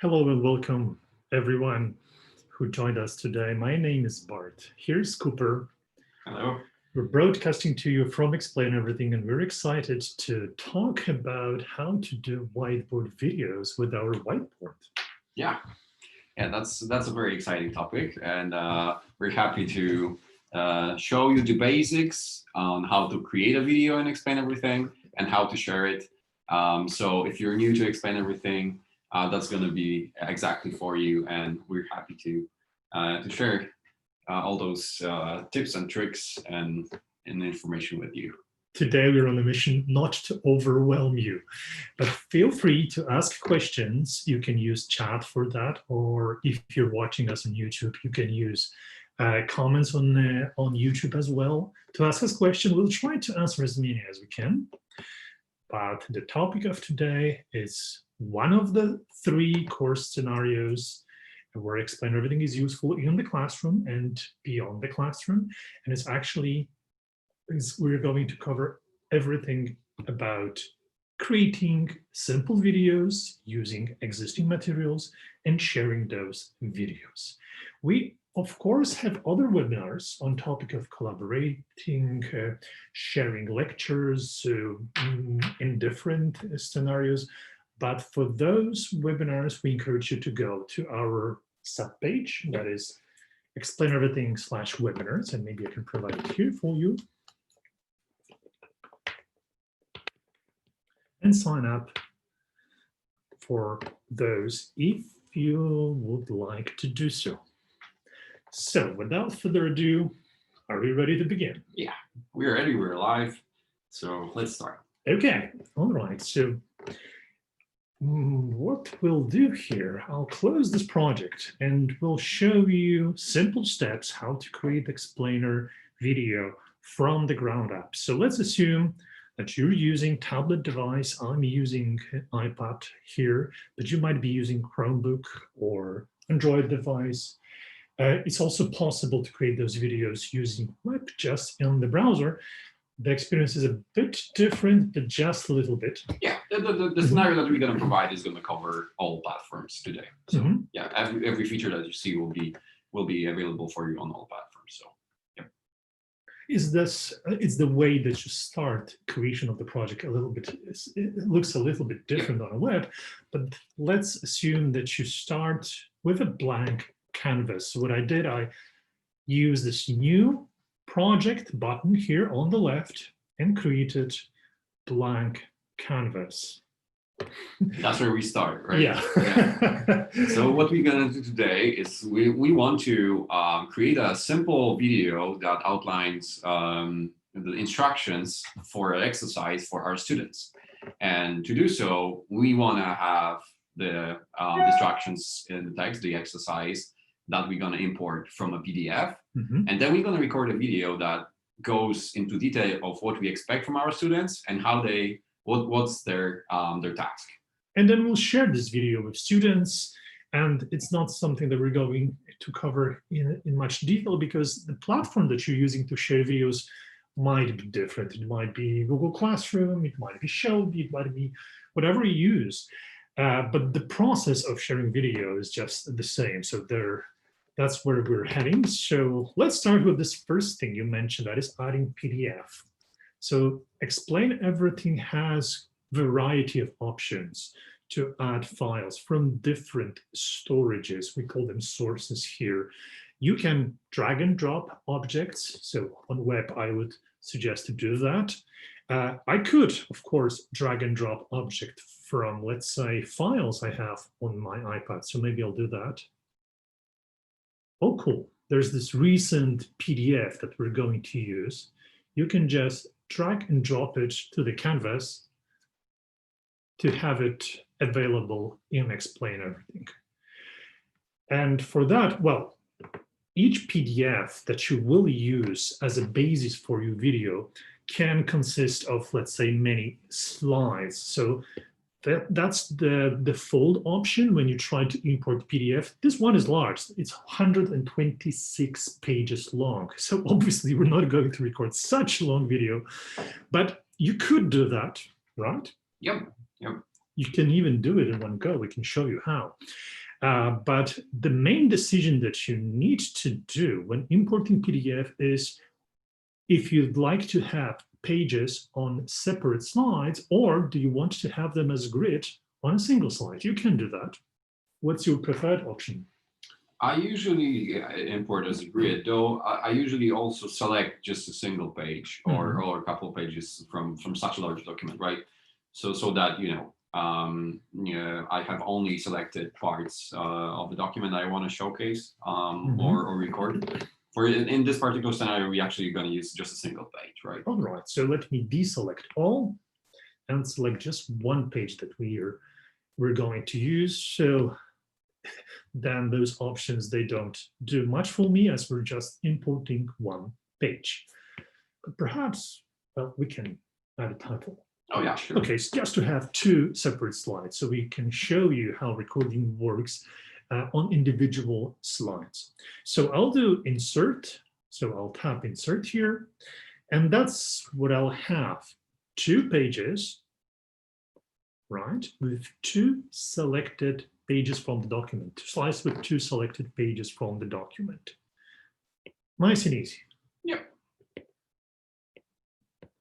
Hello and welcome everyone who joined us today. My name is Bart. Here's Cooper. Hello. We're broadcasting to you from Explain Everything, and we're excited to talk about how to do whiteboard videos with our whiteboard. Yeah, that's a very exciting topic, and we're happy to show you the basics on how to create a video and explain everything, and how to share it. So if you're new to Explain Everything, that's going to be exactly for you, and we're happy to share all those tips and tricks and information with you. Today we're on a mission not to overwhelm you, but feel free to ask questions. You can use chat for that, or if you're watching us on YouTube, you can use comments on YouTube as well to ask us questions. We'll try to answer as many as we can. But the topic of today is one of the three course scenarios where Explain Everything is useful in the classroom and beyond the classroom. And it's actually, we're going to cover everything about creating simple videos using existing materials and sharing those videos. We, of course, have other webinars on topic of collaborating, sharing lectures in different scenarios. But for those webinars, we encourage you to go to our subpage, that is Explain Everything /webinars, and maybe I can provide it here for you. And sign up for those if you would like to do so. So without further ado, are we ready to begin? Yeah, we're ready, we're live. So let's start. Okay, all right. So what we'll do here, I'll close this project and we'll show you simple steps how to create explainer video from the ground up. So let's assume that you're using tablet device. I'm using iPad here, but you might be using Chromebook or Android device. It's also possible to create those videos using web just in the browser. The experience is a bit different, but just a little bit. Yeah, the scenario that we're going to provide is going to cover all platforms today. So yeah, every feature that you see will be available for you on all platforms. So yeah. Is the way that you start creation of the project a little bit, it looks a little bit different on a web, but let's assume that you start with a blank canvas. So what I did, I used this new project button here on the left and created blank canvas. That's where we start, right? Yeah. So what we're going to do today is we want to create a simple video that outlines the instructions for an exercise for our students. And to do so, we want to have the instructions in the text, the exercise, that we're going to import from a PDF. And then we're going to record a video that goes into detail of what we expect from our students and how they, what's their task. And then we'll share this video with students. And it's not something that we're going to cover in much detail because the platform that you're using to share videos might be different. It might be Google Classroom, it might be Shelby, it might be whatever you use. But the process of sharing video is just the same. So that's where we're heading. So let's start with this first thing you mentioned, that is adding PDF. So Explain Everything has a variety of options to add files from different storages. We call them sources here. You can drag and drop objects. So on web, I would suggest to do that. I could, of course, drag and drop object from, let's say, files I have on my iPad. So maybe I'll do that. Oh, cool. There's this recent PDF that we're going to use. You can just drag and drop it to the canvas to have it available in Explain Everything. And for that, well, each PDF that you will use as a basis for your video can consist of, let's say, many slides. So that's the default option when you try to import PDF. This one is large. It's 126 pages long. So obviously we're not going to record such a long video, but you could do that, right? Yep. You can even do it in one go. We can show you how. But the main decision that you need to do when importing PDF is if you'd like to have pages on separate slides, or do you want to have them as a grid on a single slide? You can do that. What's your preferred option? I usually import as a grid, though I usually also select just a single page or a couple of pages from such a large document, right? So that, I have only selected parts of the document I want to showcase or record. For in this particular scenario, we're actually going to use just a single page, right? All right, so let me deselect all and select just one page that we're going to use. So then those options, they don't do much for me as we're just importing one page. But perhaps, well, we can add a title. Oh yeah, sure. Okay, so just to have two separate slides so we can show you how recording works on individual slides. So I'll do insert. So I'll tap insert here. And that's what I'll have. 2 pages, right, with 2 selected pages from the document. 2 slides with 2 selected pages from the document. Nice and easy. Yep.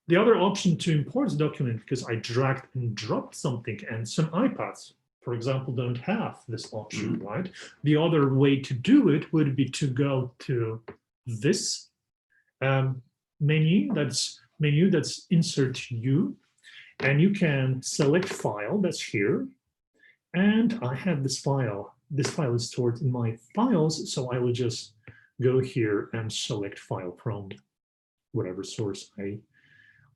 The other option to import the document, because I dragged and dropped something, and some iPads, for example, don't have this option, right? The other way to do it would be to go to this menu, that's insert U, and you can select file, that's here. And I have this file. This file is stored in my files, so I will just go here and select file from whatever source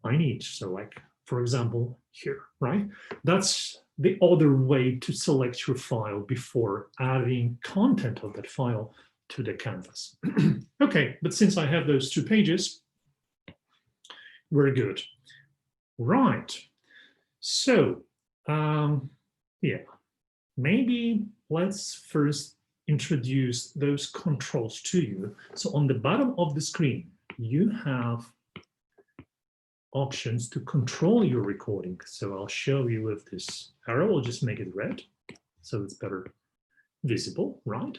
I need. So like, for example, here, right? That's the other way to select your file before adding content of that file to the canvas. Okay, but since I have those 2 pages, we're good. Right, so yeah, maybe let's first introduce those controls to you. So on the bottom of the screen, you have options to control your recording. So I'll show you with this arrow. I'll just make it red so it's better visible, right?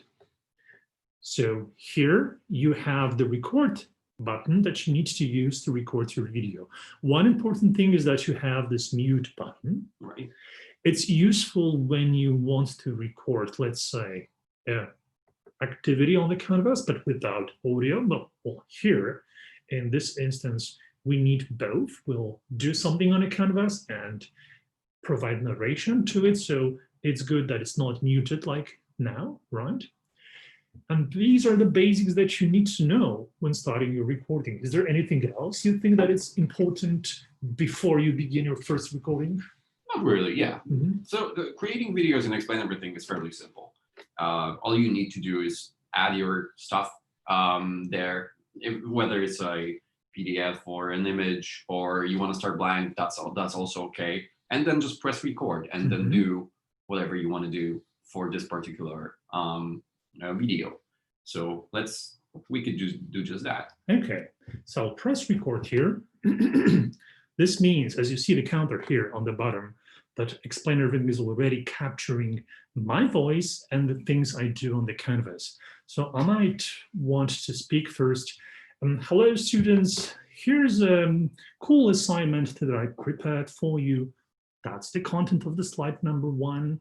So here you have the record button that you need to use to record your video. One important thing is that you have this mute button. Right. It's useful when you want to record, let's say, an activity on the canvas, but without audio. But well, here, in this instance, we need both. We'll do something on a canvas and provide narration to it. So it's good that it's not muted like now, right? And these are the basics that you need to know when starting your recording. Is there anything else you think that is important before you begin your first recording? Not really, yeah. So creating videos and Explain Everything is fairly simple. All you need to do is add your stuff there, whether it's a PDF or an image, or you want to start blank, that's also okay. And then just press record and then do whatever you want to do for this particular video. So we could just do just that. Okay, so I'll press record here. This means, as you see the counter here on the bottom, that Explain Everything is already capturing my voice and the things I do on the canvas. So I might want to speak first. Hello, students. Here's a cool assignment that I prepared for you. That's the content of the slide number 1.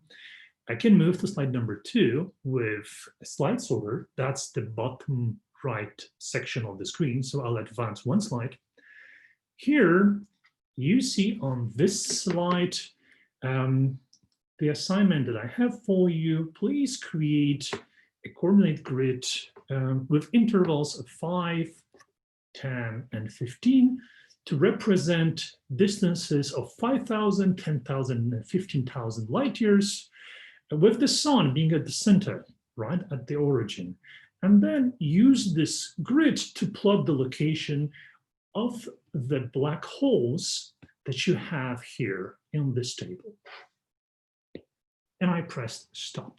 I can move to slide number 2 with a slide sorter. That's the bottom right section of the screen. So I'll advance 1 slide. Here, you see on this slide, the assignment that I have for you. Please create a coordinate grid with intervals of 5, 10, and 15 to represent distances of 5,000, 10,000, and 15,000 light years, with the sun being at the center, right, at the origin. And then use this grid to plot the location of the black holes that you have here in this table. And I pressed stop.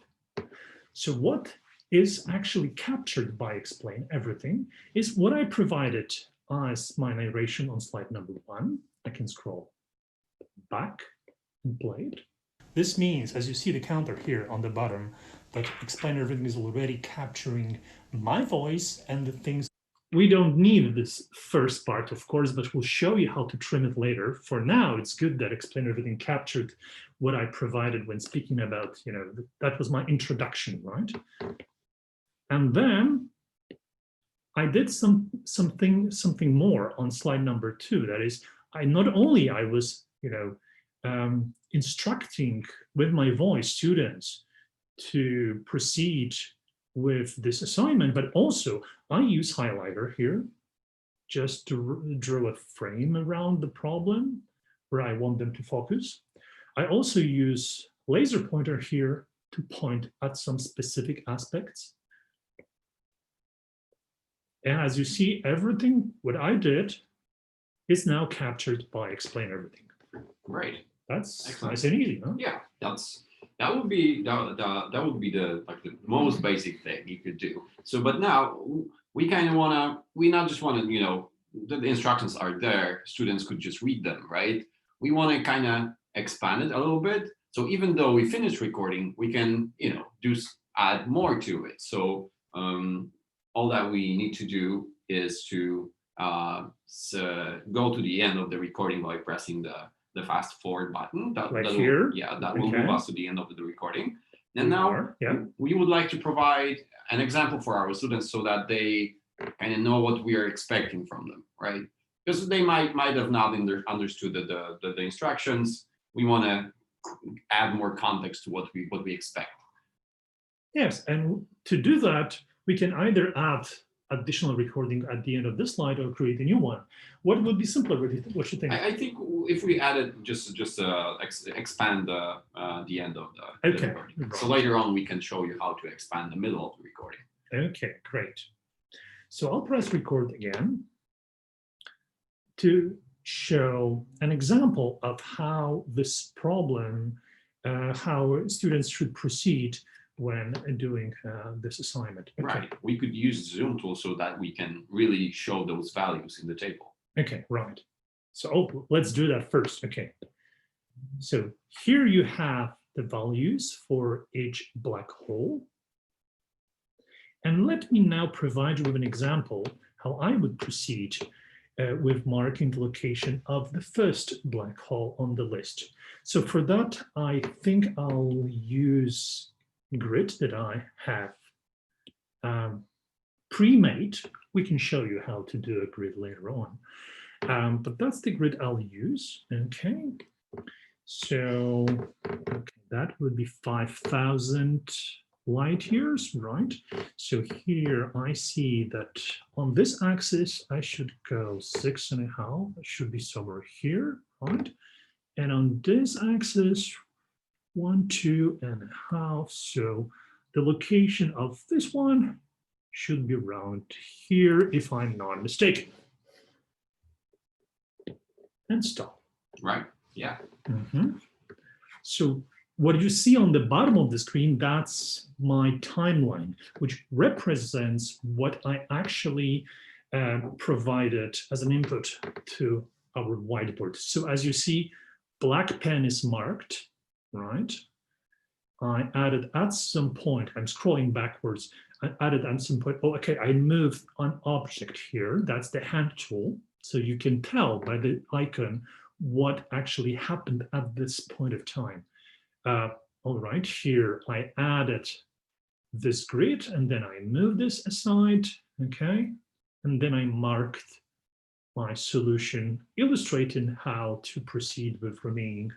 So what is actually captured by Explain Everything is what I provided as my narration on slide number 1. I can scroll back and play it. This means, as you see the counter here on the bottom, that Explain Everything is already capturing my voice and the things. We don't need this first part, of course, but we'll show you how to trim it later. For now, it's good that Explain Everything captured what I provided when speaking about, that was my introduction, right? And then I did something more on slide number 2. That is, I was, instructing with my voice students to proceed with this assignment, but also I use highlighter here just to draw a frame around the problem where I want them to focus. I also use laser pointer here to point at some specific aspects. And as you see, everything what I did is now captured by Explain Everything. Great. That's excellent. Nice and easy, huh? Yeah, that would be the most basic thing you could do. So, but now we kind of we not just want to, the instructions are there, students could just read them, right? We want to kind of expand it a little bit. So even though we finish recording, we can, add more to it. So all that we need to do is to go to the end of the recording by pressing the fast forward button. That here? That will move us to the end of the recording. And now we would like to provide an example for our students so that they kind of know what we are expecting from them, right? Because they might have not understood the instructions. We want to add more context to what we expect. Yes, and to do that, we can either add additional recording at the end of this slide or create a new one. What would be simpler? What you think? I think if we added just expand the end of the recording. Right. So later on, we can show you how to expand the middle of the recording. Okay, great. So I'll press record again to show an example of how this problem, how students should proceed when doing this assignment. Okay. Right. We could use the Zoom tool so that we can really show those values in the table. Okay, right. So let's do that first. Okay. So here you have the values for each black hole. And let me now provide you with an example how I would proceed with marking the location of the first black hole on the list. So for that, I think I'll use grid that I have pre-made. We can show you how to do a grid later on. But that's the grid I'll use. Okay. So that would be 5,000 light years, right? So here I see that on this axis, I should go 6.5. It should be somewhere here, right? And on this axis, 1, 2.5. So the location of this one should be around here, if I'm not mistaken. And stop. Right. Yeah. Mm-hmm. So what you see on the bottom of the screen, that's my timeline, which represents what I actually provided as an input to our whiteboard. So as you see, black pen is marked, right? I added at some point, I'm scrolling backwards, I added at some point, oh, okay, I moved an object here. That's the hand tool. So you can tell by the icon what actually happened at this point of time. All right, here I added this grid and then I moved this aside, okay? And then I marked my solution, illustrating how to proceed with remaining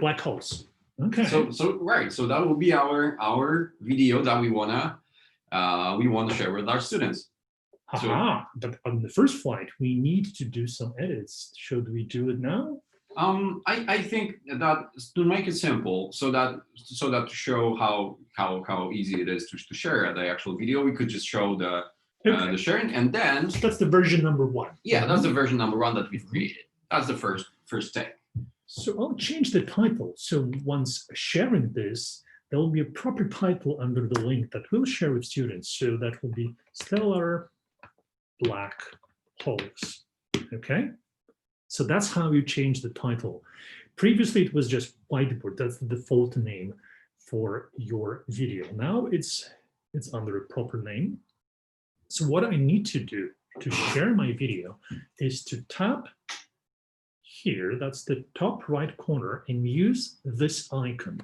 black holes. Okay. So right, so that will be our video that we wanna share with our students. But on the first flight, we need to do some edits. Should we do it now? I think that to make it simple, so that to show how easy it is to share the actual video, we could just show the sharing, and then that's the version number 1. Yeah, that's the version number 1 that we've created. That's the first step. So I'll change the title. So once sharing this, there will be a proper title under the link that we'll share with students. So that will be stellar black holes. Okay. So that's how you change the title. Previously, it was just whiteboard. That's the default name for your video. Now it's under a proper name. So what I need to do to share my video is to tap here, that's the top right corner, and use this icon.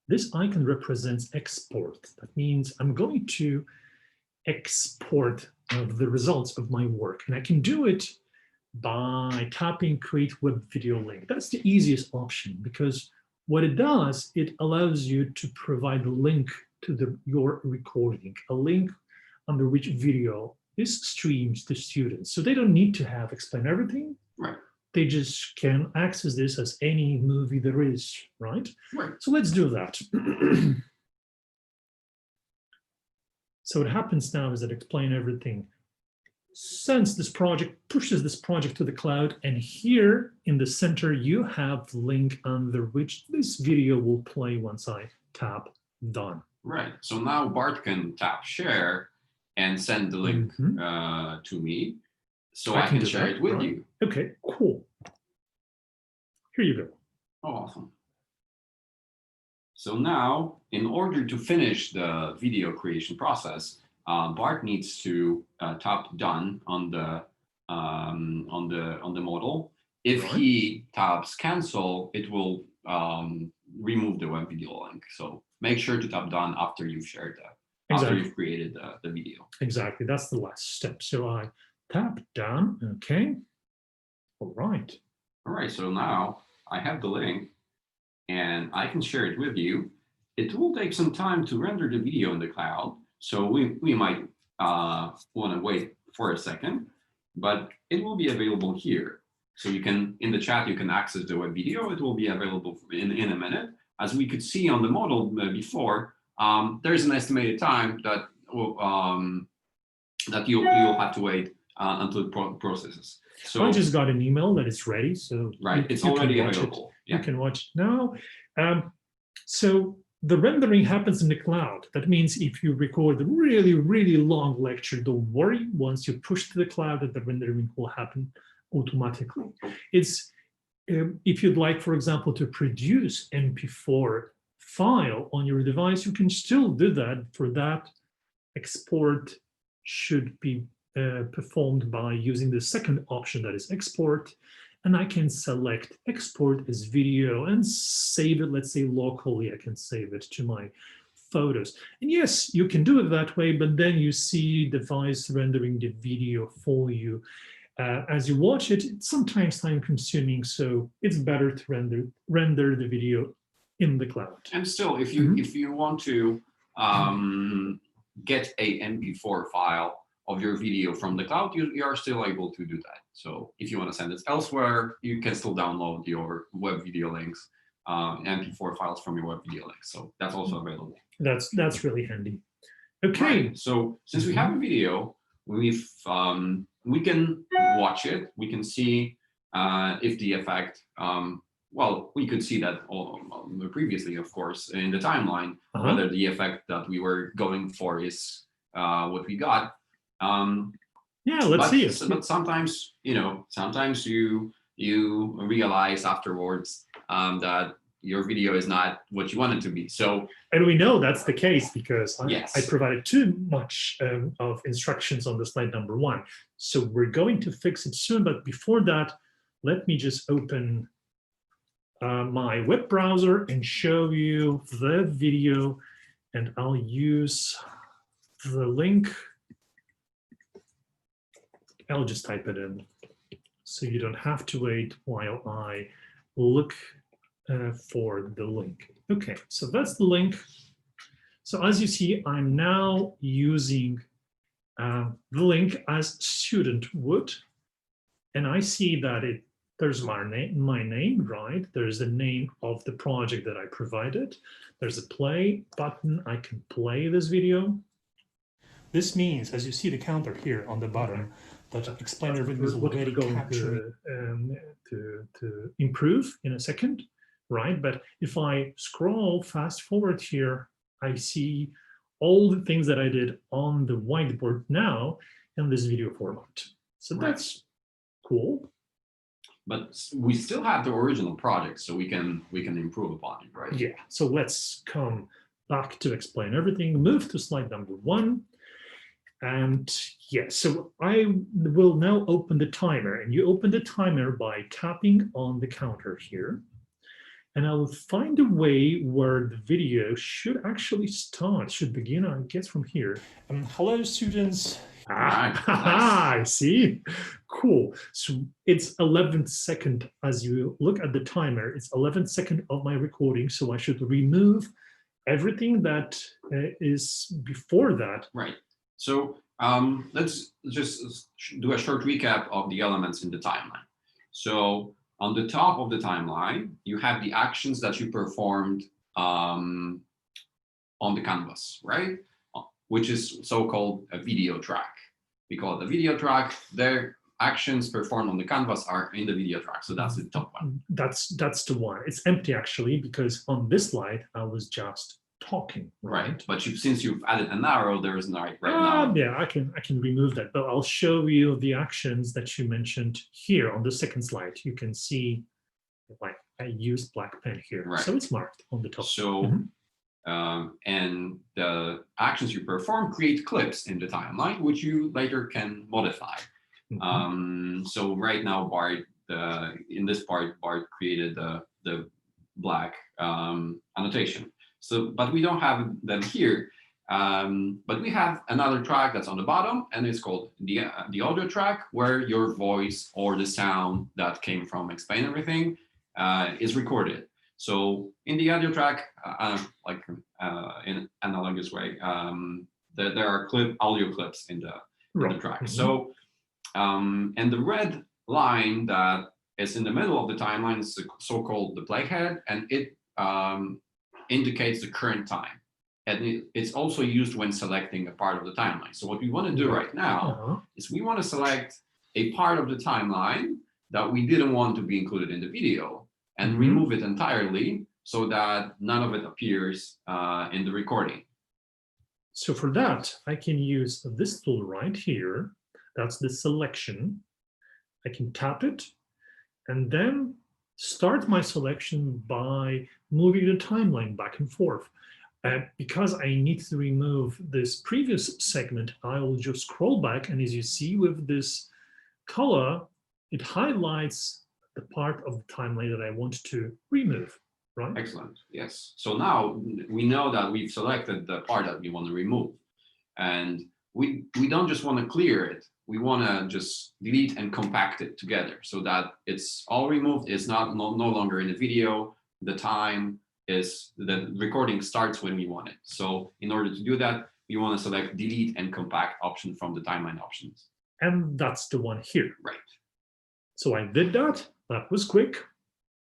This icon represents export. That means I'm going to export the results of my work, and I can do it by tapping create web video link. That's the easiest option, because what it does, it allows you to provide a link to your recording, a link under which video is streamed to students. So they don't need to have Explain Everything. Right. They just can access this as any movie there is, right? Right. So let's do that. So what happens now is that Explain Everything sends this project, pushes this project to the cloud, and here in the center, you have the link under which this video will play once I tap done. Right. So now Bart can tap share and send the link to me, so I can share it with you. Okay, cool. Here you go. Oh, awesome. So now, in order to finish the video creation process, Bart needs to tap done on the model. If he taps cancel, it will remove the web video link. So make sure to tap done after you've shared that. After you've created the video. Exactly, that's the last step. So I tap done, okay. All right. All right, so now I have the link and I can share it with you. It will take some time to render the video in the cloud. So we might want to wait for a second, but it will be available here. So you can, in the chat, you can access the web video. It will be available in a minute. As we could see on the model before, there's an estimated time that that you'll have to wait until it processes. So I just got an email that it's ready. So it's already available. You can watch it now. So the rendering happens in the cloud. That means if you record a really, really long lecture, don't worry. Once you push to the cloud, the rendering will happen automatically. It's if you'd like, for example, to produce MP4 file on your device, you can still do that. For that, export should be performed by using the second option, that is export. And I can select export as video and save it, let's say locally, I can save it to my photos. And yes, you can do it that way, but then you see device rendering the video for you. As you watch it, it's sometimes time consuming, so it's better to render the video in the cloud. And still, if you want to get a MP4 file of your video from the cloud, you are still able to do that. So if you want to send it elsewhere, you can still download your web video links, MP4 files from your web video links. So that's also available. That's really handy. Okay. Right. So since we have a video, we can watch it. We can see if the effect, well, we could see that previously, of course, in the timeline, whether the effect that we were going for is what we got. Yeah, let's see it. But sometimes, sometimes you realize afterwards that your video is not what you want it to be. So, and we know that's the case because yes. I provided too much of instructions on the slide number 1. So we're going to fix it soon. But before that, let me just open my web browser and show you the video. And I'll use the link. I'll just type it in so you don't have to wait while I look for the link. Okay, so that's the link. So as you see, I'm now using the link as student would, and I see that there's my name, right? There's the name of the project that I provided. There's a play button. I can play this video. This means, as you see the counter here on the bottom, that Explain Everything is already capturing to improve in a second, right? But if I scroll fast forward here, I see all the things that I did on the whiteboard now in this video format. So that's cool. but we still have the original project, so we can improve upon it, right? Yeah, so let's come back to explain everything, move to slide number 1. And yeah, so I will now open the timer, and you open the timer by tapping on the counter here. And I will find a way where the video should actually start, should begin, I guess, from here. Hello, students. Right, I see. Cool. So it's 11th second as you look at the timer. It's 11th second of my recording, so I should remove everything that is before that. Right. So let's just do a short recap of the elements in the timeline. So on the top of the timeline, you have the actions that you performed on the canvas, right? Which is so-called a video track. We call it a video track. Their actions performed on the canvas are in the video track. So that's the top one. That's the one. It's empty actually, because on this slide, I was just talking, right? But since you've added an arrow, there is no right now. Yeah, I can remove that, but I'll show you the actions that you mentioned here on the second slide. You can see, like, I used black pen here, right. So it's marked on the top. So, and the actions you perform create clips in the timeline, which you later can modify. So right now, Bart, in this part, Bart created the black annotation. So, but we don't have them here. But we have another track that's on the bottom, and it's called the audio track, where your voice or the sound that came from Explain Everything is recorded. So in the audio track, in analogous way, there are audio clips in the track. So, and the red line that is in the middle of the timeline is the so-called the playhead, and it indicates the current time. And it's also used when selecting a part of the timeline. So what we want to do right now is we want to select a part of the timeline that we didn't want to be included in the video and remove it entirely so that none of it appears in the recording. So for that, I can use this tool right here. That's the selection. I can tap it and then start my selection by moving the timeline back and forth. Because I need to remove this previous segment, I will just scroll back, and as you see with this color, it highlights the part of the timeline that I want to remove, right? Excellent, yes. So now we know that we've selected the part that we want to remove. And we don't just want to clear it, we want to just delete and compact it together so that it's all removed, it's no longer in the video, the time, the recording starts when we want it. So in order to do that, we want to select delete and compact option from the timeline options. And that's the one here. Right. So I did that. That was quick,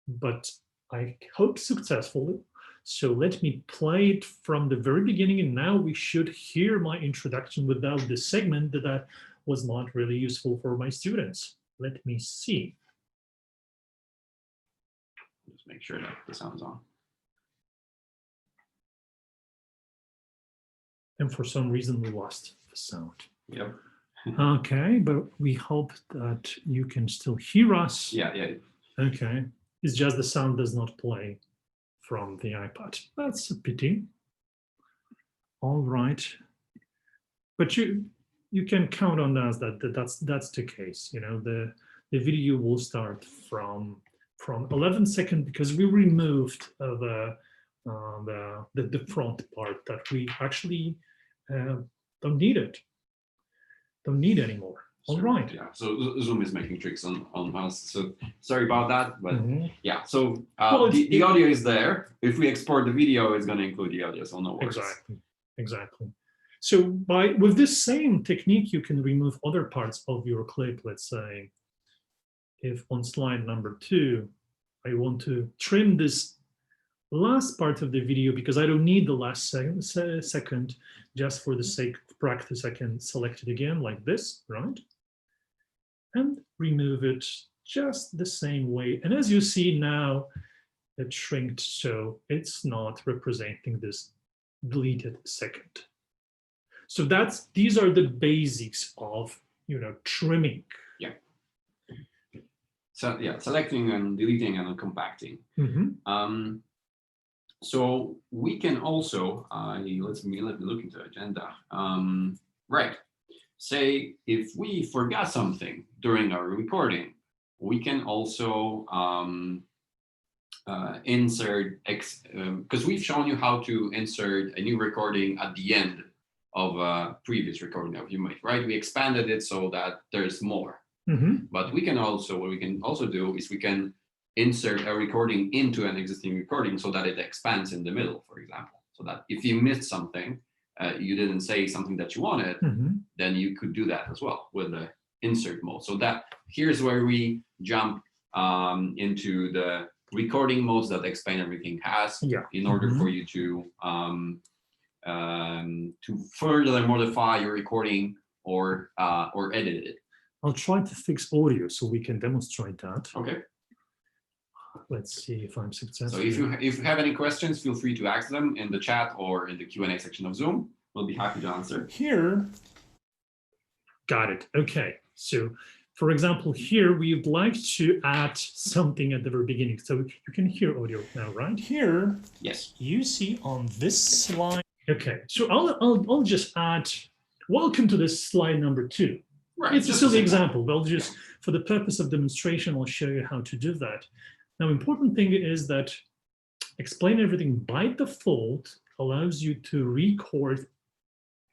but I hope successfully. So let me play it from the very beginning. And now we should hear my introduction without the segment that was not really useful for my students. Let me see. Just make sure that the sound's on. And for some reason, we lost the sound. Yep. Okay, but we hope that you can still hear us. Yeah. Okay, it's just the sound does not play from the iPad. That's a pity. All right, but you can count on us that's the case. You know, the video will start from 11 seconds because we removed the front part that we actually don't need it. Don't need anymore. All right. Yeah. So Zoom is making tricks on us. So sorry about that. But yeah. So the audio is there. If we export the video, it's going to include the audio. So no worries. Exactly. So with this same technique, you can remove other parts of your clip. Let's say, if on slide number 2, I want to trim this last part of the video because I don't need the last second, just for the sake of practice, I can select it again like this, right? And remove it just the same way. And as you see now, it shrinked, so it's not representing this deleted second. So these are the basics of, trimming. Yeah. So yeah, selecting and deleting and compacting. So we can also, let me look into the agenda. Right. Say if we forgot something during our recording, we can also insert, because we've shown you how to insert a new recording at the end of a previous recording that you made, right? We expanded it so that there's more. But we can also, what we can also do is we can insert a recording into an existing recording so that it expands in the middle, for example. So that if you missed something, you didn't say something that you wanted, then you could do that as well with the insert mode. So that here's where we jump into the recording modes that Explain Everything has in order for you to further modify your recording or edit it. I'll try to fix audio so we can demonstrate that. Okay. Let's see if I'm successful. So if you have any questions, feel free to ask them in the chat or in the Q&A section of Zoom. We'll be happy to answer. Here. Got it. Okay. So for example, here we would like to add something at the very beginning. So you can hear audio now, right? Here. Yes. You see on this slide. Okay. So I'll just add, welcome to this slide number 2. Right. It's a silly example. Well, just for the purpose of demonstration, I'll show you how to do that. Now, important thing is that Explain Everything by default allows you to record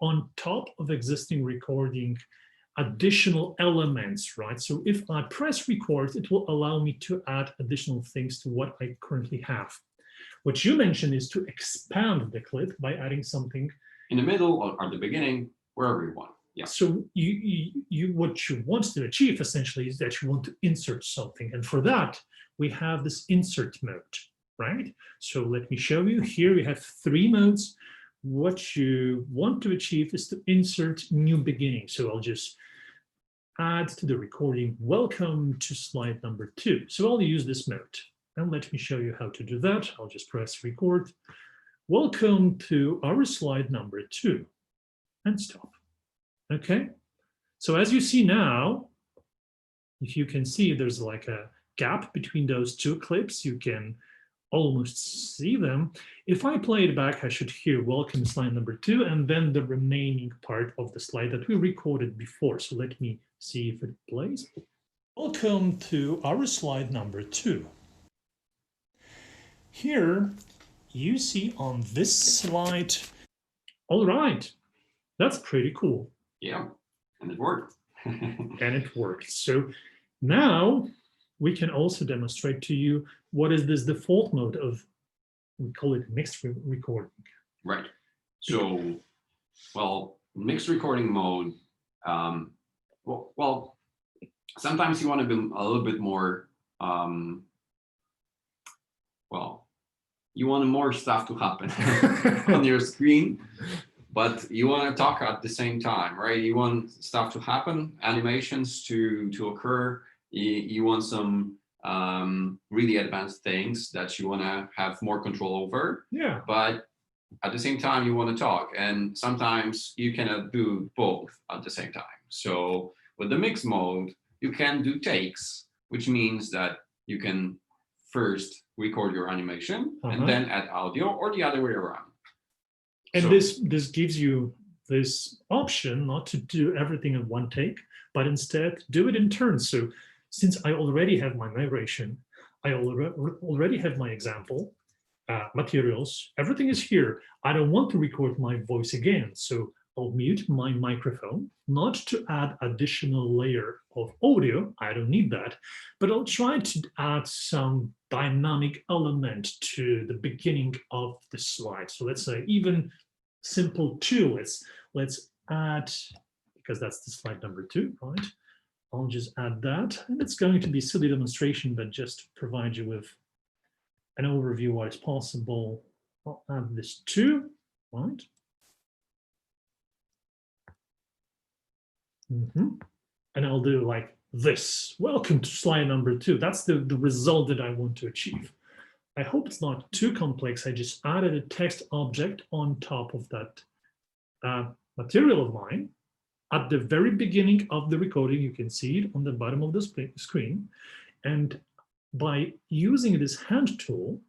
on top of existing recording additional elements, right? So if I press record, it will allow me to add additional things to what I currently have. What you mentioned is to expand the clip by adding something in the middle or at the beginning, wherever you want. Yeah. So what you want to achieve essentially is that you want to insert something. And for that, we have this insert mode, right? So let me show you. Here we have 3 modes. What you want to achieve is to insert new beginning. So I'll just add to the recording, welcome to slide number 2. So I'll use this mode. And let me show you how to do that. I'll just press record. Welcome to our slide number 2 and stop. Okay, so as you see now, if you can see, there's like a gap between those 2 clips. You can almost see them. If I play it back, I should hear welcome slide number 2 and then the remaining part of the slide that we recorded before. So let me see if it plays. Welcome to our slide number 2. Here you see on this slide. All right, that's pretty cool. Yeah, and it worked. And it worked. So now we can also demonstrate to you what is this default mode of, we call it mixed recording. Right. So, well, mixed recording mode, well, sometimes you want to be a little bit more, well, you want more stuff to happen on your screen. But you want to talk at the same time, right? You want stuff to happen, animations to occur. You want some really advanced things that you want to have more control over. Yeah. But at the same time, you want to talk. And sometimes you cannot do both at the same time. So with the mix mode, you can do takes, which means that you can first record your animation and then add audio, or the other way around. And so, this gives you this option not to do everything in one take, but instead do it in turns. So since I already have my narration, I already have my example, materials, everything is here. I don't want to record my voice again. So I'll mute my microphone, not to add additional layer of audio. I don't need that, but I'll try to add some dynamic element to the beginning of the slide. So let's say even simple 2, let's add, because that's the slide number 2, right? I'll just add that, and it's going to be a silly demonstration, but just to provide you with an overview of what is possible. I'll add this 2, right? And I'll do like this. Welcome to slide number 2. That's the result that I want to achieve. I hope it's not too complex. I just added a text object on top of that material of mine. At the very beginning of the recording, you can see it on the bottom of the screen. And by using this hand tool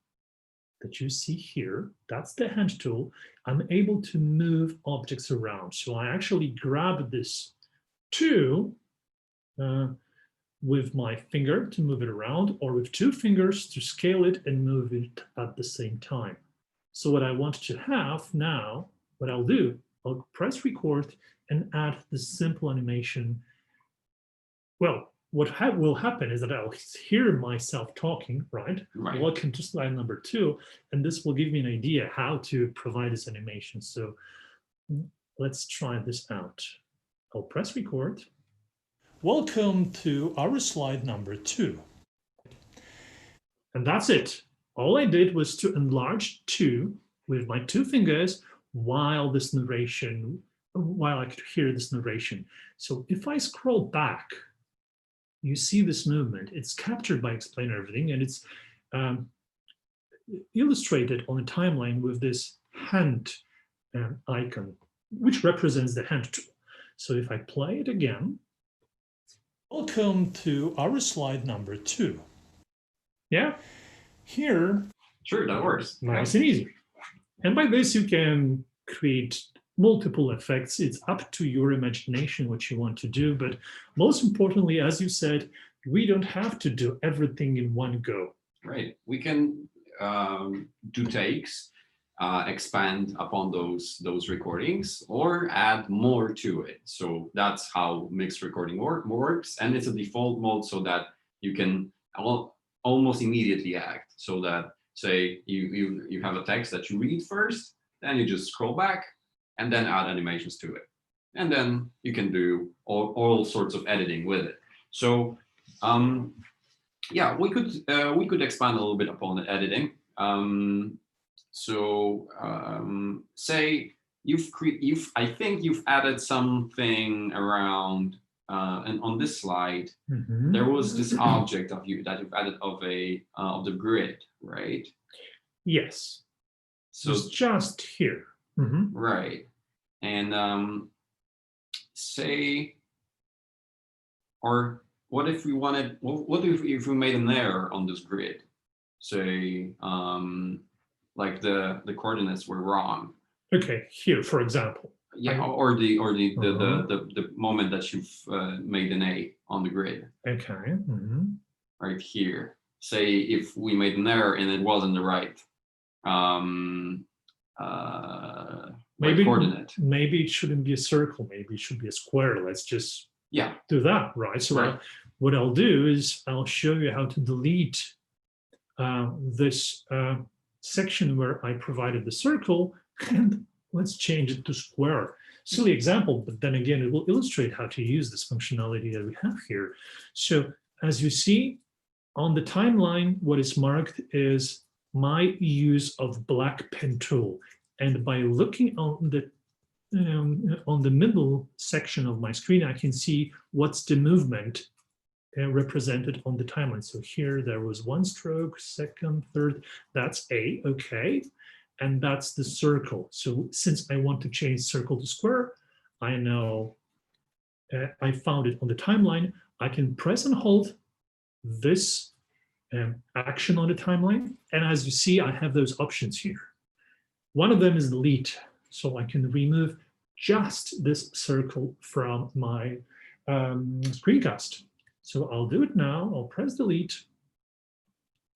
that you see here, that's the hand tool, I'm able to move objects around. So I actually grab this tool with my finger to move it around, or with two fingers to scale it and move it at the same time. So what I want to have now, what I'll do, I'll press record and add the simple animation. Well, what will happen is that I'll hear myself talking, right? Welcome to slide number 2, and this will give me an idea how to provide this animation. So let's try this out. I'll press record. Welcome to our slide number 2. And that's it. All I did was to enlarge 2 with my 2 fingers while I could hear this narration. So if I scroll back, you see this movement. It's captured by Explain Everything, and it's illustrated on a timeline with this hand icon, which represents the hand tool. So if I play it again, welcome to our slide number 2. Yeah, here. Sure, that works. Nice and easy. And by this, you can create multiple effects. It's up to your imagination what you want to do. But most importantly, as you said, we don't have to do everything in one go. Right. We can do takes, expand upon those recordings, or add more to it. So that's how mixed recording works. And it's a default mode so that you can almost immediately act. So that, say, you have a text that you read first, then you just scroll back, and then add animations to it. And then you can do all sorts of editing with it. So yeah, we could expand a little bit upon the editing. Say I think you've added something around, and on this slide, there was this object that you've added of the grid, right? Yes. So it's just here. Right. And say, or what if we wanted, what if we made an error on this grid? Say, like the coordinates were wrong. Okay, here, for example. Yeah, or the moment that you've made an A on the grid. Okay. Right here. Say if we made an error and it wasn't the right coordinate. Maybe it shouldn't be a circle. Maybe it should be a square. Let's just do that, right? So what I'll do is I'll show you how to delete this section where I provided the circle, and let's change it to square. Silly example, but then again, it will illustrate how to use this functionality that we have here. So as you see on the timeline, what is marked is my use of black pen tool. And by looking on the middle section of my screen, I can see what's the movement represented on the timeline. So here there was 1 stroke, second, third, that's A, okay. And that's the circle. So since I want to change circle to square, I know I found it on the timeline. I can press and hold this action on the timeline. And as you see, I have those options here. One of them is delete. So I can remove just this circle from my screencast. So I'll do it now. I'll press delete.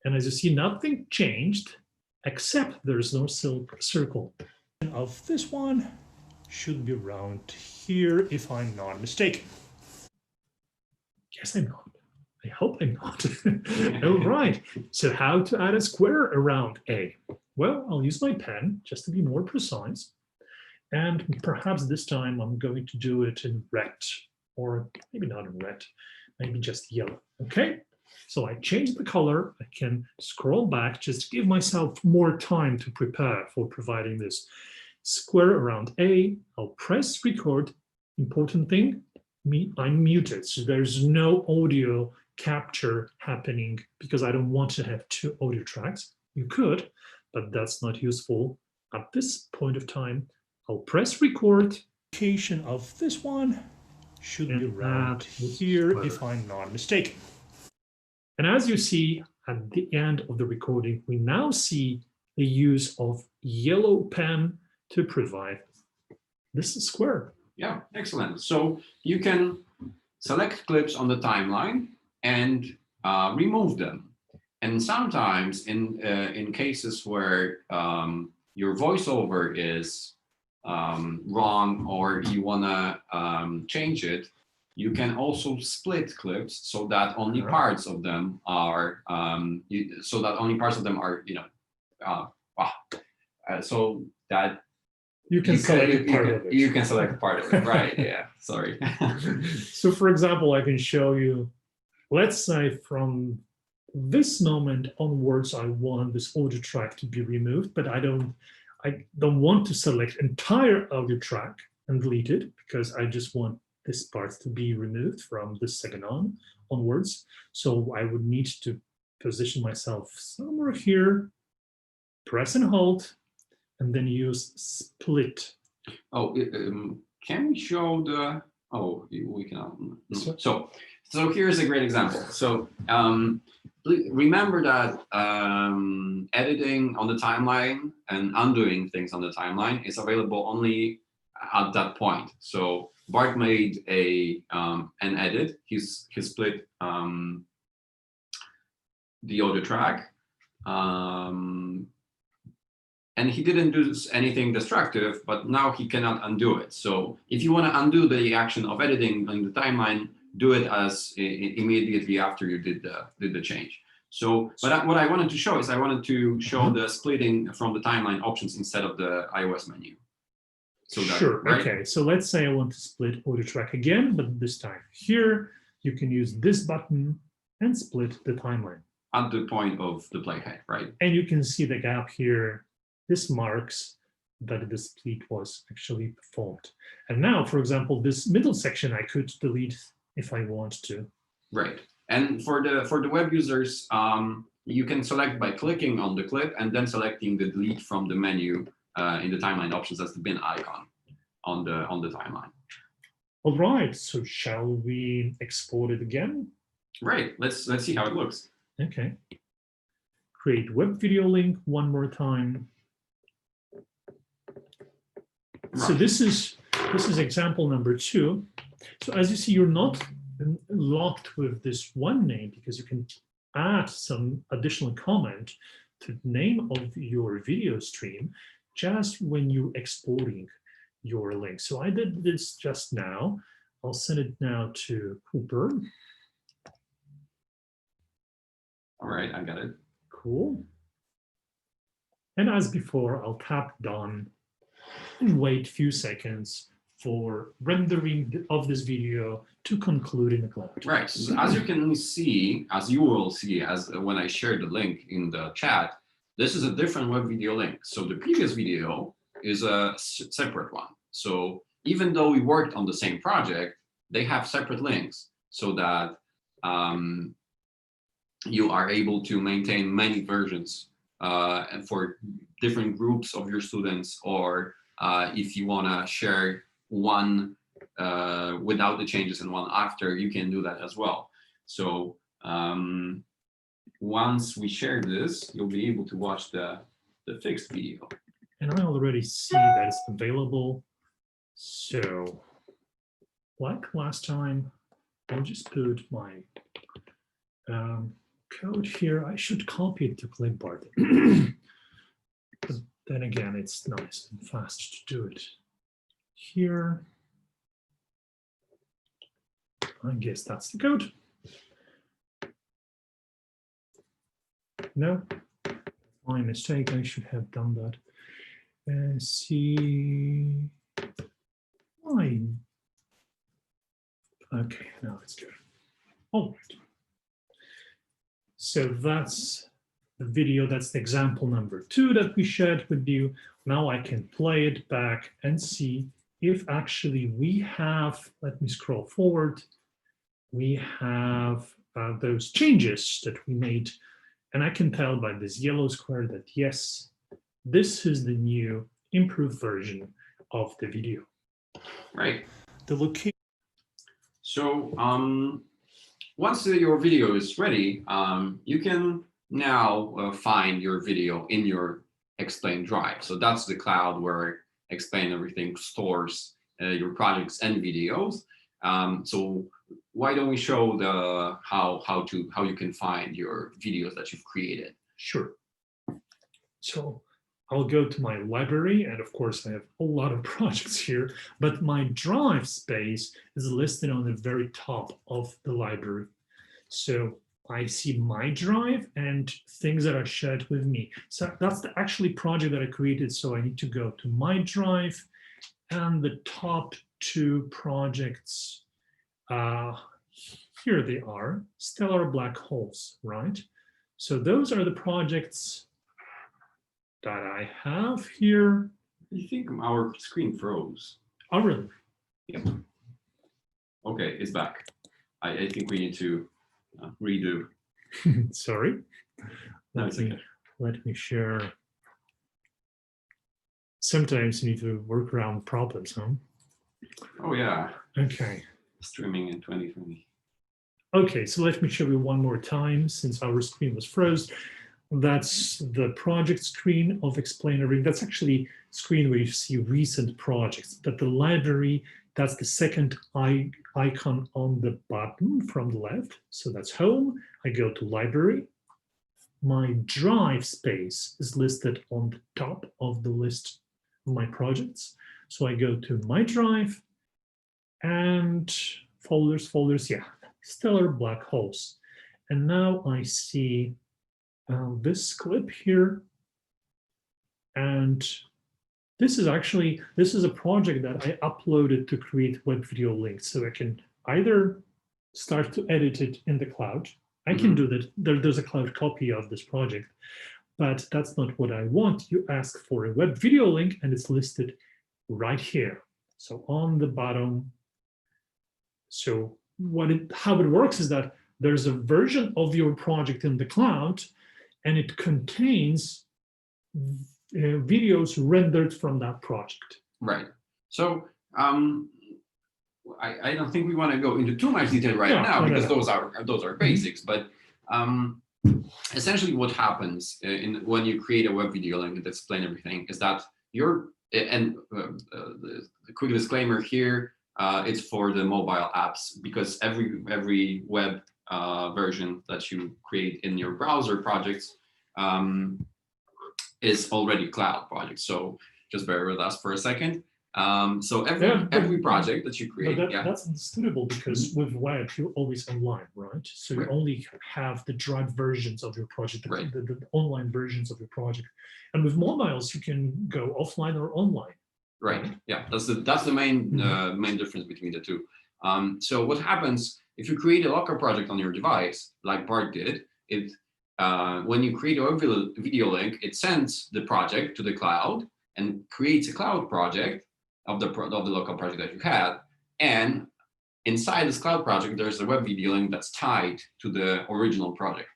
And as you see, nothing changed, except there's no circle. Of this one should be around here, if I'm not mistaken. Yes, I'm not. I hope I'm not. All right. So how to add a square around A? Well, I'll use my pen just to be more precise. And perhaps this time I'm going to do it in red, or maybe not in red, maybe just yellow. Okay. So I change the color. I can scroll back just to give myself more time to prepare for providing this square around A. I'll press record. Important thing, I'm muted. So there's no audio capture happening because I don't want to have 2 audio tracks. You could, but that's not useful at this point of time. I'll press record. Location of this one should be around here, if I'm not mistaken. And as you see at the end of the recording, we now see the use of yellow pen to provide this square. Yeah, excellent. So you can select clips on the timeline and remove them. And sometimes in cases where your voiceover is wrong or you want to change it, you can also split clips so that only parts of them are so that you can select part of it. You can select part of it, right? Yeah, sorry. So for example, I can show you, let's say from this moment onwards, I want this audio track to be removed, but I don't want to select entire audio track and delete it because I just want this part to be removed from this second onwards. So I would need to position myself somewhere here, press and hold, and then use split. Oh, can we show the? Oh, we cannot. So here's a great example. So remember that editing on the timeline and undoing things on the timeline is available only at that point. So Bart made an edit. He split the audio track. And he didn't do anything destructive, but now he cannot undo it. So if you want to undo the action of editing on the timeline, do it as immediately after you did the change. So, but what I wanted to show is I wanted to show the splitting from the timeline options instead of the iOS menu. So that, sure. Right? Okay. So let's say I want to split audio track again, but this time here you can use this button and split the timeline at the point of the playhead, right? And you can see the gap here. This marks that the split was actually performed. And now, for example, this middle section I could delete if I want to. Right. And for the web users, you can select by clicking on the clip and then selecting the delete from the menu in the timeline options as the bin icon on the timeline. All right. So shall we export it again? Right. Let's see how it looks. Okay. Create web video link one more time. So this is example number 2. So as you see, you're not locked with this one name because you can add some additional comment to the name of your video stream just when you're exporting your link. So I did this just now. I'll send it now to Cooper. All right, I got it. Cool. And as before, I'll tap done and wait a few seconds for rendering of this video to conclude in the cloud. Right. So as you can see, as you will see, as when I share the link in the chat, this is a different web video link. So the previous video is a separate one. So even though we worked on the same project, they have separate links so that you are able to maintain many versions and for different groups of your students, or if you want to share one without the changes and one after, you can do that as well. So once we share this, you'll be able to watch the fixed video. And I already see that it's available. So like last time, I'll just put my code here. I should copy it to clipboard. But then again, it's nice and fast to do it here. I guess that's the code. No, my mistake. I should have done that. See, why? Okay, now it's good. All right. So that's the video. That's the example number 2 that we shared with you. Now I can play it back and see if actually we have, let me scroll forward, we have those changes that we made. And I can tell by this yellow square that yes, this is the new improved version of the video. Right. The location. So once your video is ready, you can now find your video in your Explain Drive. So that's the cloud where Explain Everything stores your projects and videos. So why don't we show the how you can find your videos that you've created? Sure. So I'll go to my library, and of course I have a lot of projects here, but my drive space is listed on the very top of the library. So I see my drive and things that are shared with me. So that's the actually project that I created. So I need to go to my drive, and the top two projects, here they are, stellar black holes, right? So those are the projects that I have here. I think our screen froze. Oh, really? Yep. Okay, it's back. I think we need to redo. Sorry. No, it's okay. Let me share. Sometimes you need to work around problems, huh? Oh yeah. Okay. Streaming in 2020. Okay, so let me show you one more time since our screen was froze. That's the project screen of Explain Everything. That's actually screen where you see recent projects. But the library, that's the second icon on the bottom from the left. So that's home. I go to library. My drive space is listed on the top of the list of my projects. So I go to my drive and folders, yeah, stellar black holes. And now I see this clip here. And this is a project that I uploaded to create web video links. So I can either start to edit it in the cloud. I can do that. There's a cloud copy of this project, but that's not what I want. You ask for a web video link and it's listed right here. So on the bottom. So how it works is that there's a version of your project in the cloud, and it contains videos rendered from that project. Right. So I don't think we want to go into too much detail now because those are basics. But essentially, what happens when you create a web video link that Explain Everything is that the quick disclaimer here. It's for the mobile apps because every web version that you create in your browser projects is already cloud project. So just bear with us for a second. So every project that you create, that's understandable because with web you're always online, right? So you only have the drive versions of your project, the online versions of your project, and with mobiles you can go offline or online. Right. Yeah, that's the main main difference between the two. So what happens if you create a local project on your device, like Bart did? When you create a video link, it sends the project to the cloud and creates a cloud project of the local project that you had. And inside this cloud project, there's a web video link that's tied to the original project.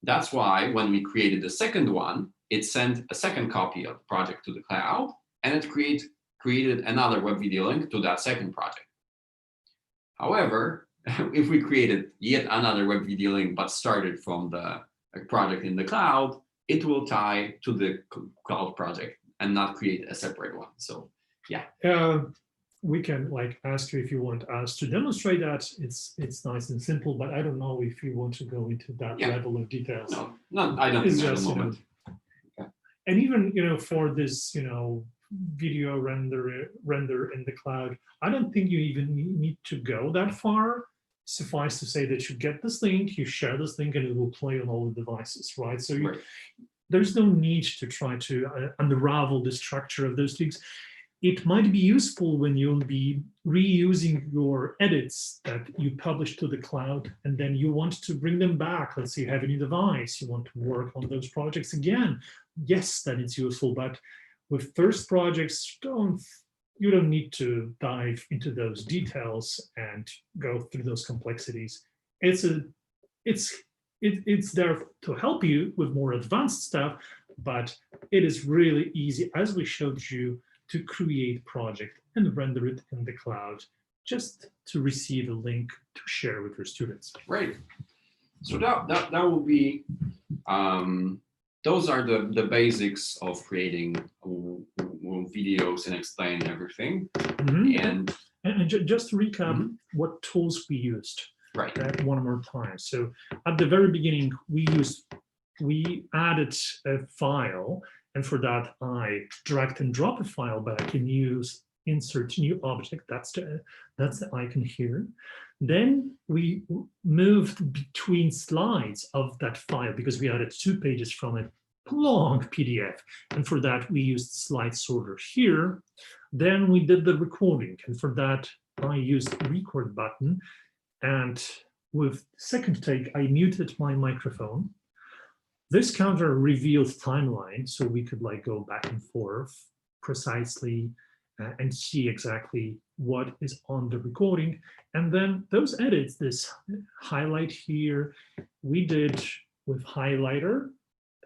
That's why when we created the second one, it sent a second copy of the project to the cloud. And it created another web video link to that second project. However, if we created yet another web video link but started from the project in the cloud, it will tie to the cloud project and not create a separate one. So yeah. We can ask you if you want us to demonstrate that. It's nice and simple, but I don't know if you want to go into that level of details. No, I don't think at the moment. And even for this video render in the cloud, I don't think you even need to go that far. Suffice to say that you get this link, you share this link, and it will play on all the devices, right? So there's no need to try to unravel the structure of those links. It might be useful when you'll be reusing your edits that you publish to the cloud, and then you want to bring them back. Let's say you have a new device, you want to work on those projects again. Yes, then it's useful, but with first projects, you don't need to dive into those details and go through those complexities. It's there to help you with more advanced stuff, but it is really easy, as we showed you, to create project and render it in the cloud just to receive a link to share with your students. Right. So that will be, those are the basics of creating videos and Explain Everything. And just to recap what tools we used. Right. One more time. So at the very beginning, we added a file, and for that I drag and drop a file, but I can use insert new object. That's the icon here. Then we moved between slides of that file because we added 2 pages from a long PDF, and for that we used slide sorter here. Then we did the recording, and for that I used the record button, and with second take I muted my microphone. This counter revealed timeline, so we could like go back and forth precisely and see exactly what is on the recording. And then those edits, this highlight here, we did with highlighter.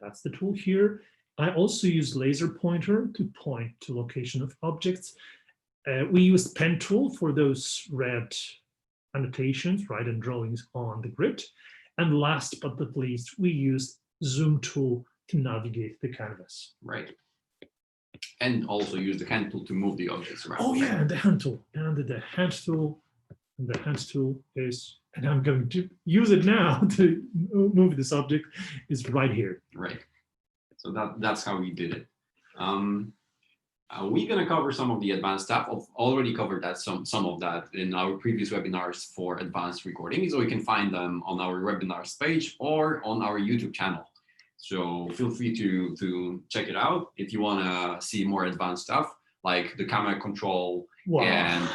That's the tool here. I also use laser pointer to point to location of objects. We used pen tool for those red annotations, right, and drawings on the grid. And last but not least, we used zoom tool to navigate the canvas. Right. And also use the hand tool to move the objects around. Oh yeah, and the hand tool. And the hand tool. And the hand tool is, and I'm going to use it now to move this object, is right here. Right. So that's how we did it. We're going to cover some of the advanced stuff. I've already covered that some of that in our previous webinars for advanced recording. So you can find them on our webinars page or on our YouTube channel. So feel free to check it out if you want to see more advanced stuff like the camera control and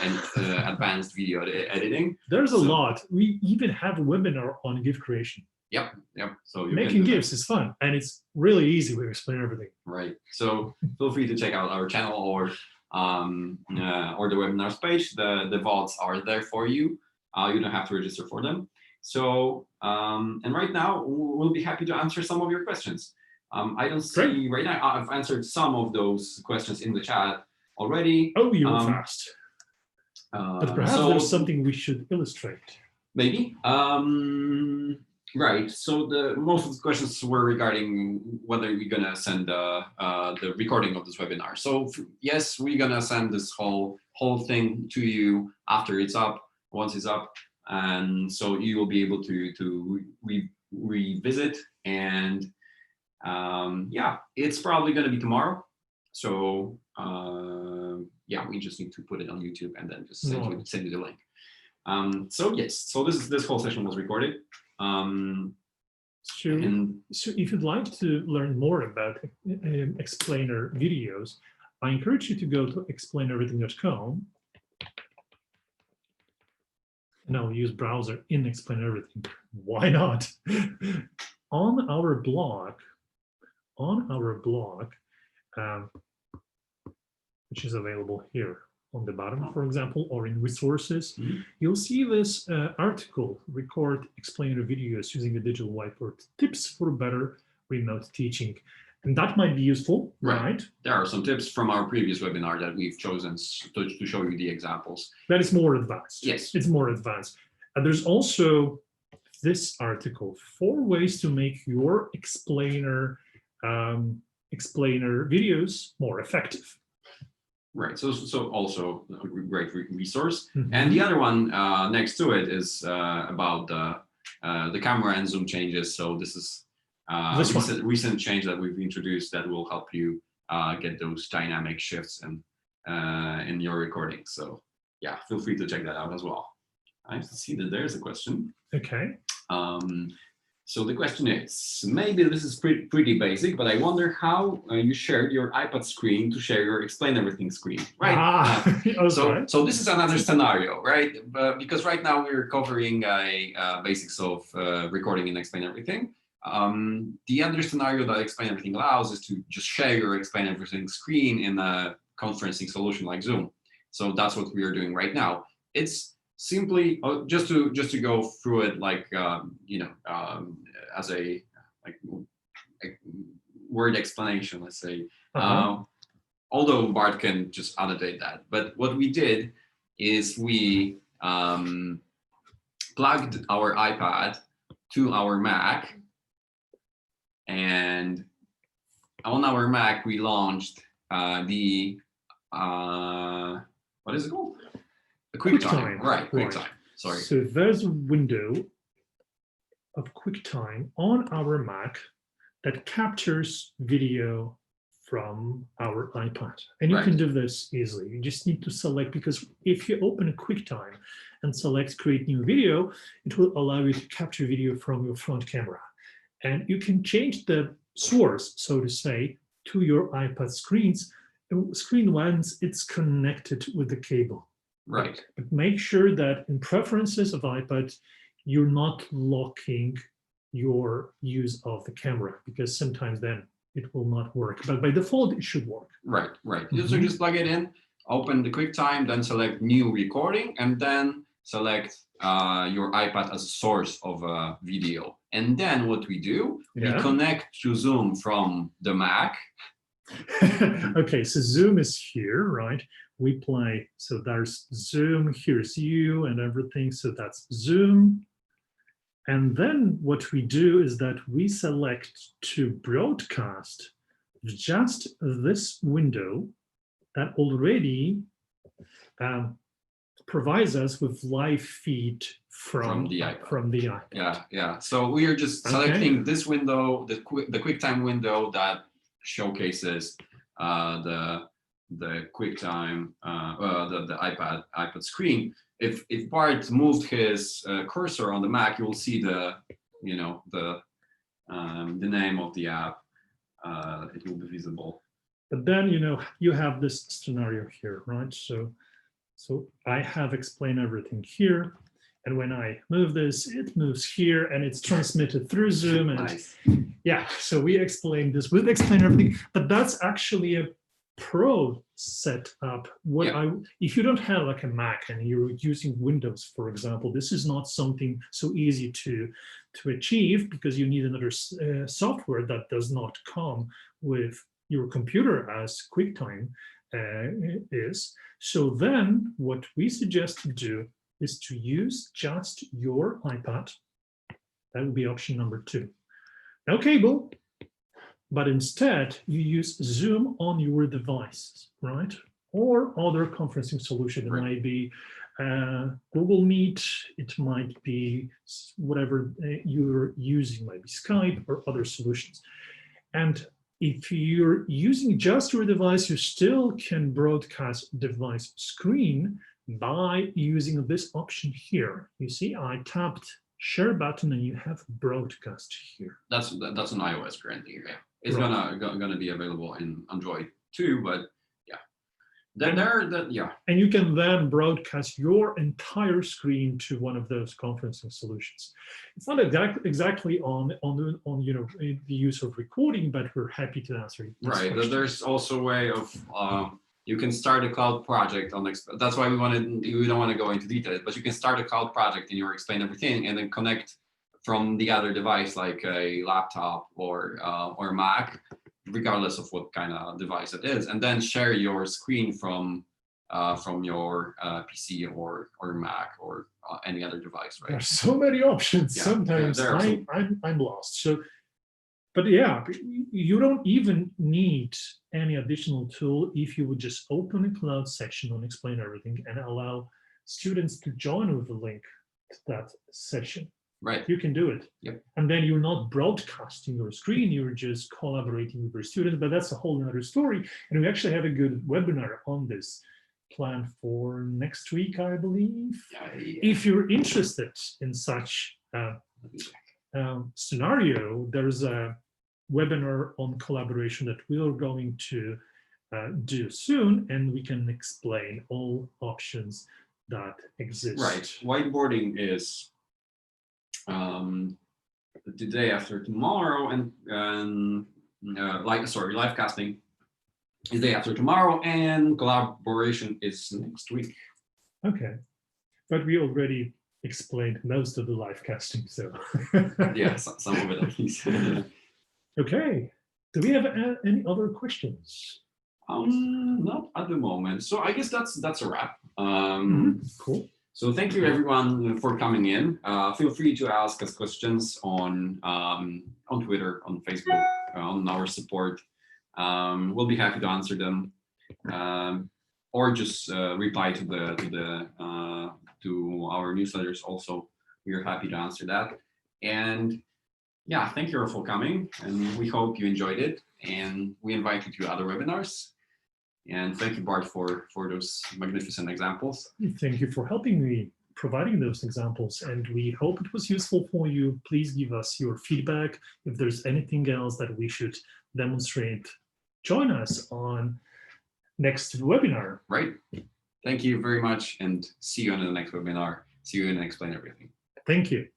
advanced video editing. There's a lot. We even have a webinar on GIF creation. Yep. So making GIFs is fun, and it's really easy. We explain everything. Right. So feel free to check out our channel or the webinars page. The vaults are there for you. You don't have to register for them. So and right now we'll be happy to answer some of your questions. I don't see right now. I've answered some of those questions in the chat already. Oh, you were fast. But perhaps there's something we should illustrate. Maybe. Right. So most of the questions were regarding whether we're gonna send the recording of this webinar. So yes, we're gonna send this whole thing to you after it's up, once it's up, and so you will be able to revisit. And yeah, it's probably gonna be tomorrow. So yeah, we just need to put it on YouTube and then just send you the link. So yes, so this whole session was recorded. So if you'd like to learn more about explainer videos, I encourage you to go to explaineverything.com, and I'll use browser in Explain Everything. Why not? On our blog, which is available here on the bottom, for example, or in resources, you'll see this article, Record Explainer Videos Using a Digital Whiteboard, Tips for Better Remote Teaching. And that might be useful, right? There are some tips from our previous webinar that we've chosen to show you the examples. That is more advanced. Yes. It's more advanced. And there's also this article, 4 ways to make your explainer videos more effective. Right, so also a great resource. And the other one next to it is about the camera and zoom changes. So this is recent change that we've introduced that will help you get those dynamic shifts in your recording. So yeah, feel free to check that out as well. I see that there's a question. Okay. So the question is, maybe this is pretty basic, but I wonder how you shared your iPad screen to share your Explain Everything screen, right? So this is another scenario, right? Because right now we're covering basics of recording and Explain Everything. The other scenario that Explain Everything allows is to just share your Explain Everything screen in a conferencing solution like Zoom. So that's what we are doing right now. It's simply just to go through it like as a word explanation, let's say. Although Bart can just annotate that, but what we did is we plugged our iPad to our Mac, and on our Mac we launched the what is it called? The QuickTime. Right, QuickTime. Sorry. So there's a window of QuickTime on our Mac that captures video from our iPad. And you can do this easily. You just need to select, because if you open a QuickTime and select create new video, it will allow you to capture video from your front camera. And you can change the source, so to say, to your iPad screen once it's connected with the cable. Right. But make sure that in preferences of iPad, you're not locking your use of the camera, because sometimes then it will not work. But by default, it should work. Right, right. So just plug it in, open the QuickTime, then select new recording, and then select your iPad as a source of a video. And then what we do, we connect to Zoom from the Mac. Okay, so Zoom is here, right? We play, so there's Zoom, here's you and everything. So that's Zoom. And then what we do is that we select to broadcast just this window that already provides us with live feed from the iPad. Yeah, yeah. So we are just selecting this window, the QuickTime window that showcases the QuickTime, the iPad screen. If Bart moved his cursor on the Mac, you will see the name of the app. It will be visible. But then you have this scenario here, right? So I have explained everything here, and when I move this, it moves here, and it's transmitted through Zoom. And nice. Yeah, so we explained this with Explain Everything, but that's actually a pro setup. If you don't have like a Mac and you're using Windows, for example, this is not something so easy to achieve, because you need another software that does not come with your computer as QuickTime is. So then what we suggest to do is to use just your iPad. That would be option number 2. No cable, but instead you use Zoom on your device, right? Or other conferencing solution. It might be Google Meet, it might be whatever you're using, maybe Skype or other solutions. And if you're using just your device, you still can broadcast device screen by using this option here. You see, I tapped share button and you have broadcast here. That's an iOS currently. Yeah, it's gonna be available in Android too, but yeah. And you can then broadcast your entire screen to one of those conferencing solutions. It's not exactly on the use of recording, but we're happy to answer. Right. There's also a way of you can start a cloud project on. That's why we don't want to go into details, but you can start a cloud project in your Explain Everything and then connect from the other device, like a laptop or Mac, regardless of what kind of device it is, and then share your screen from your PC or Mac or any other device. Right? There's so many options. Yeah, sometimes I'm lost. So, but yeah, you don't even need any additional tool if you would just open a cloud section on Explain Everything and allow students to join with the link to that session. Right. You can do it. Yep. And then you're not broadcasting your screen, you're just collaborating with your students, but that's a whole other story. And we actually have a good webinar on this planned for next week, I believe. Yeah. If you're interested in such scenario, there's a webinar on collaboration that we're going to do soon, and we can explain all options that exist. Right. Whiteboarding is the day after tomorrow, and live casting is the day after tomorrow, and collaboration is next week. Okay, but we already explained most of the live casting, so yeah, some of it at least. Okay, do we have any other questions? Not at the moment. So I guess that's a wrap. Cool. So thank you everyone for coming in. Feel free to ask us questions on Twitter, on Facebook, on our support. We'll be happy to answer them, or just reply to our newsletters. Also, we are happy to answer that. And yeah, thank you all for coming, and we hope you enjoyed it. And we invite you to other webinars. And thank you, Bart, for those magnificent examples. Thank you for helping me providing those examples, and we hope it was useful for you. Please give us your feedback. If there's anything else that we should demonstrate, join us on next webinar. Right. Thank you very much, and see you on the next webinar. See you in Explain Everything. Thank you.